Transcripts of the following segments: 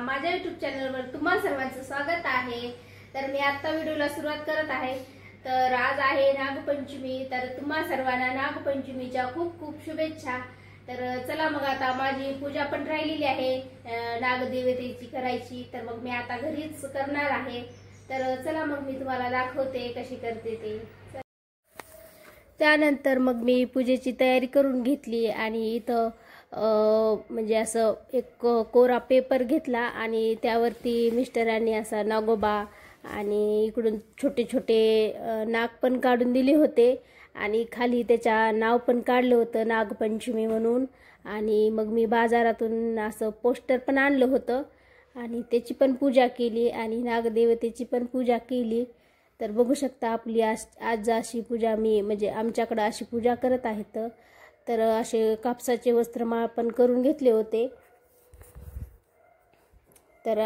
माझ्या YouTube चॅनलवर तुम्हा सर्वांचं स्वागत आहे। तर मी आता व्हिडिओला सुरुवात करत आहे। तर आज आहे नागपंचमी, तर तुम्हा सर्वांना नागपंचमीच्या खूप खूप शुभेच्छा। तर चला मग आता माझी पूजा पण राहिलेली आहे नागदेवतेची करायची, तर मग मी आता घरीच करणार आहे। तर चला मग मी तुम्हाला दाखवते कशी करते ते। त्यानंतर मग मी पूजेची तयारी करून घेतली आणि इथं म्हणजे असं एक कोरा पेपर घेतला आणि त्यावरती मिस्टरांनी असा नागोबा आणि इकडून छोटे छोटे नाग पण काढून दिले होते आणि खाली त्याच्या नाव पण काढलं होतं नागपंचमी म्हणून। आणि मग मी बाजारातून असं पोस्टर पण आणलं होतं आणि त्याची पण पूजा केली आणि नागदेवतेची पण पूजा केली। तर बघू शकता आपली आज अशी पूजा मी म्हणजे आमच्याकडे अशी पूजा करत आहेत। तर असे कापसाचे वस्त्रमाळ पण करून घेतले होते, तर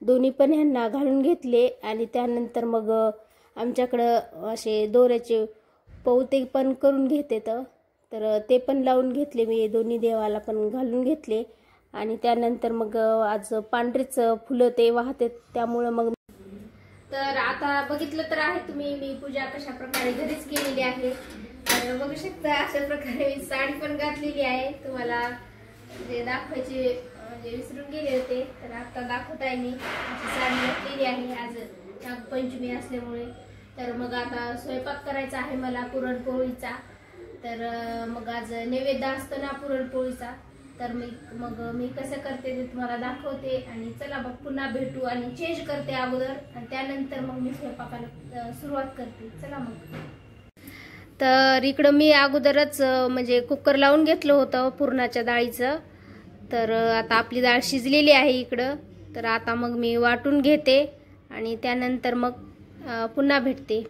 दोन्ही पण ह्यांना घालून घेतले आणि त्यानंतर मग आमच्याकडं असे दोऱ्याचे पवते पण करून घेते, तर ते पण लावून घेतले मी, दोन्ही देवाला पण घालून घेतले। आणि त्यानंतर मग आज पांढरेच फुलं ते वाहते, त्यामुळे मग तर आता बघितलं तर आहे तुम्ही मी पूजा कशा प्रकारे घरीच केलेली आहे। तर बघू शकता अशा प्रकारे मी साडी पण घातलेली आहे, तुम्हाला जे दाखवायचे म्हणजे विसरून गेले होते, तर आता दाखवत आहे मी अशी साडी घातलेली आहे आज नागपंचमी असल्यामुळे। तर मग आता स्वयंपाक करायचा आहे मला पुरणपोळीचा, तर मग आज नैवेद्य असतो ना पुरणपोळीचा, तर मी कसं करते ते तुम्हाला दाखवते। आणि चला मग पुन्हा भेटू आणि चेंज करते अगोदर आणि त्यानंतर मग मी स्वयंपाकाला सुरुवात करते। चला मग। तर इकडं मी अगोदरच म्हणजे कुकर लावून घेतलं होतं पुरणाच्या डाळीचं, तर आता आपली डाळ शिजलेली आहे इकडं, तर आता मग मी वाटून घेते आणि त्यानंतर मग पुन्हा भेटते।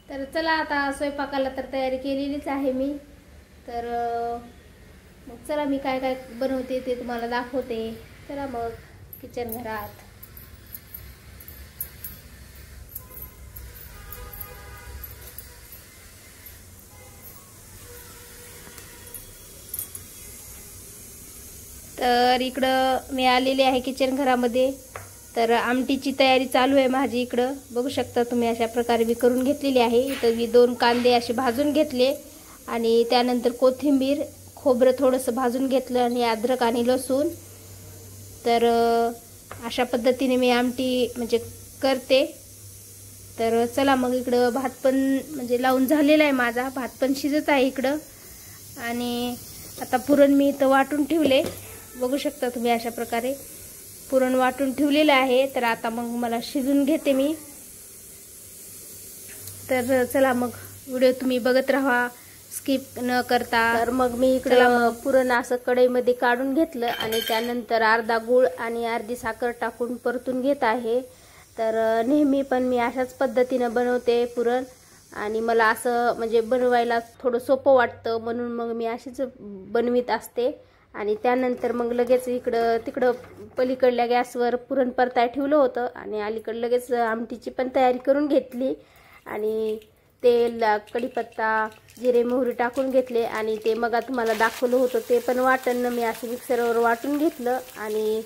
तर चला आता स्वयंपाकाला तर तयारी केलेलीच आहे मी, तर मग चला मी काय काय बनवते ते तुम्हाला दाखवते। चला मग किचन घरात। तर इकडं मी आलेले आहे किचन घरामध्ये, तर आमटीची तयारी चालू आहे माझी इकडं, बघू शकता तुम्ही अशा प्रकारे मी करून घेतलेली आहे। इथं मी 2 कांदे असे भाजून घेतले आणि त्यानंतर कोथिंबीर, खोबरं थोडंसं भाजून घेतलं आणि अद्रक आणि लसूण। तर अशा पद्धतीने मी आमटी म्हणजे करते। तर चला मग इकडं भात पण म्हणजे लावून झालेला आहे माझा, भात पण शिजत आहे इकडं। आणि आता पुरण मी इथं वाटून ठेवले, बघू शकता तुम्ही अशा प्रकारे पुरण वाटून ठेवलेलं आहे। तर आता मग मला शिजून घेते मी, तर चला मग व्हिडिओ तुम्ही बघत राहा स्किप न करता। तर मग मी इकडे पुरण असं कढईमध्ये काढून घेतलं आणि त्यानंतर अर्धा गूळ आणि अर्धी साखर टाकून परतून घेत आहे। तर नेहमी पण मी अशाच पद्धतीने बनवते पुरण आणि मला असं म्हणजे बनवायला थोडं सोपं वाटतं, म्हणून मग मी अशीच बनवीत असते। आणि त्यानंतर मग लगेच तिकडं पलीकडल्या गॅसवर पुरण परताय ठेवलं होतं आणि अलीकडे लगेच आमटीची पण तयारी करून घेतली आणि तेल, कढीपत्ता, जिरे मोहरी टाकून घेतले आणि ते मग तुम्हाला दाखवलं होतं ते पण वाटण मी असं मिक्सरवर वाटून घेतलं आणि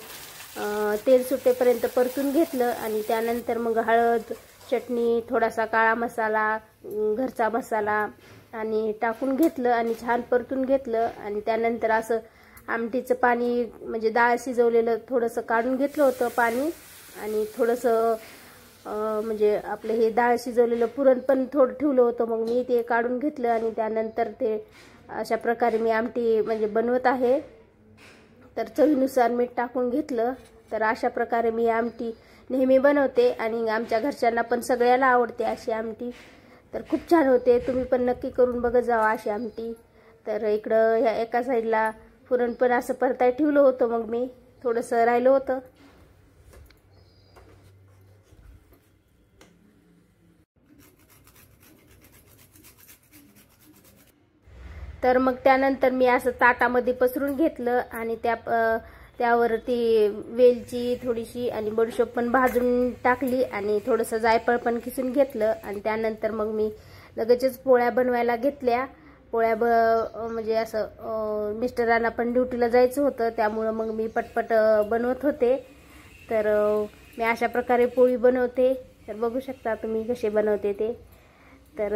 तेल सुटेपर्यंत परतून घेतलं। आणि त्यानंतर मग हळद, चटणी, थोडासा काळा मसाला, घरचा मसाला आणि टाकून घेतलं आणि छान परतून घेतलं। आणि त्यानंतर असं आमटीचं पाणी म्हणजे डाळ शिजवलेलं थोडंसं काढून घेतलं होतं पाणी आणि थोडंसं म्हणजे आपलं हे डाळ शिजवलेलं पुरण पण थोडं ठेवलं होतं, मग मी ते काढून घेतलं आणि त्यानंतर ते अशा प्रकारे मी आमटी म्हणजे बनवत आहे। तर चवीनुसार मीठ टाकून घेतलं। तर अशा प्रकारे मी आमटी नेहमी बनवते आणि आमच्या घरच्यांना पण सगळ्याला आवडते अशी आमटी, तर खूप छान होते, तुम्ही पण नक्की करून बघत जावा अशी आमटी। तर इकडं ह्या एका साईडला पुरण पण असं परताय ठेवलं होतं, मग मी थोडंसं राहिलं होतं। तर मग त्यानंतर मी असं ताटामध्ये पसरून घेतलं आणि त्यावर ती वेलची थोडीशी आणि बडीशेप पण भाजून टाकली आणि थोडंसं जायफळ पण किसून घेतलं आणि त्यानंतर मग मी लगेचच पोळ्या बनवायला घेतल्या. पोळ्या म्हणजे असं मिस्टरांना पण ड्युटीला जायचं होतं, त्यामुळं मग मी पटपट बनवत होते. तर मी अशा प्रकारे पोळी बनवते. तर बघू शकता तुम्ही कसे बनवते ते. तर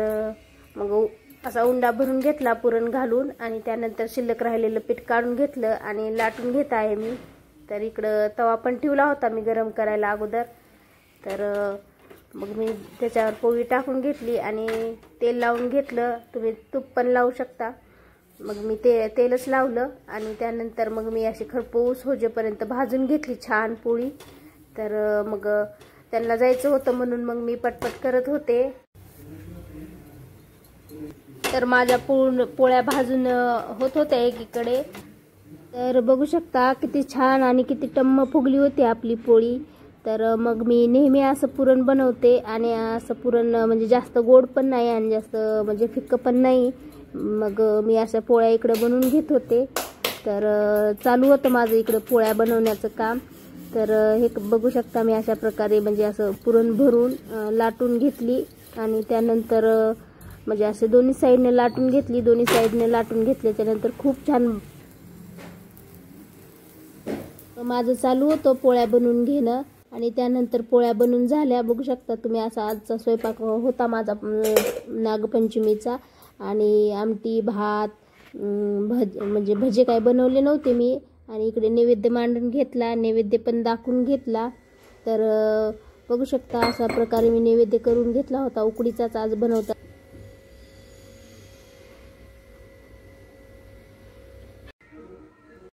मग असा उंडा भरून घेतला पुरण घालून आणि त्यानंतर शिल्लक राहिलेलं पीठ काढून घेतलं आणि लाटून घेत आहे मी. तर इकडं तवा पण ठेवला होता मी गरम करायला अगोदर. तर मग मी त्याच्यावर पोळी टाकून घेतली आणि तेल लावून घेतलं. तुम्ही तूप पण लावू शकता. मग मी तेलच लावलं आणि त्यानंतर मग मी अशी खरपूस होजेपर्यंत भाजून घेतली छान पोळी. तर मग त्यांना जायचं होतं म्हणून मग मी पटपट करत होते. तर माझ्या पोळ्या भाजून होत होत्या एकीकडे. तर बघू शकता किती छान आणि किती टम्म फुगली होती आपली पोळी. तर मग मी नेहमी असं पुरण बनवते आणि असं पुरण म्हणजे जास्त गोड पण नाही आणि जास्त म्हणजे फिक्कं पण नाही. मग मी अशा पोळ्या इकडे बनवून घेत होते. तर चालू होतं माझं इकडे पोळ्या बनवण्याचं काम. तर हे बघू शकता मी अशा प्रकारे म्हणजे असं पुरण भरून लाटून घेतली आणि त्यानंतर म्हणजे असे दोन्ही साईडने लाटून घेतली. दोन्ही साईडने लाटून घेतल्याच्यानंतर खूप छान माझं चालू होतं पोळ्या बनवून घेणं आणि त्यानंतर पोळ्या बनवून झाल्या. बघू शकता तुम्ही असा आजचा स्वयंपाक होता माझा नागपंचमीचा. आणि आमटी भात म्हणजे भजे काय बनवले नव्हते मी. आणि इकडे नैवेद्य मांडून घेतला, नैवेद्य पण दाखवून घेतला. तर बघू शकता अशा प्रकारे मी नैवेद्य करून घेतला होता. उकडीचाच आज बनवता.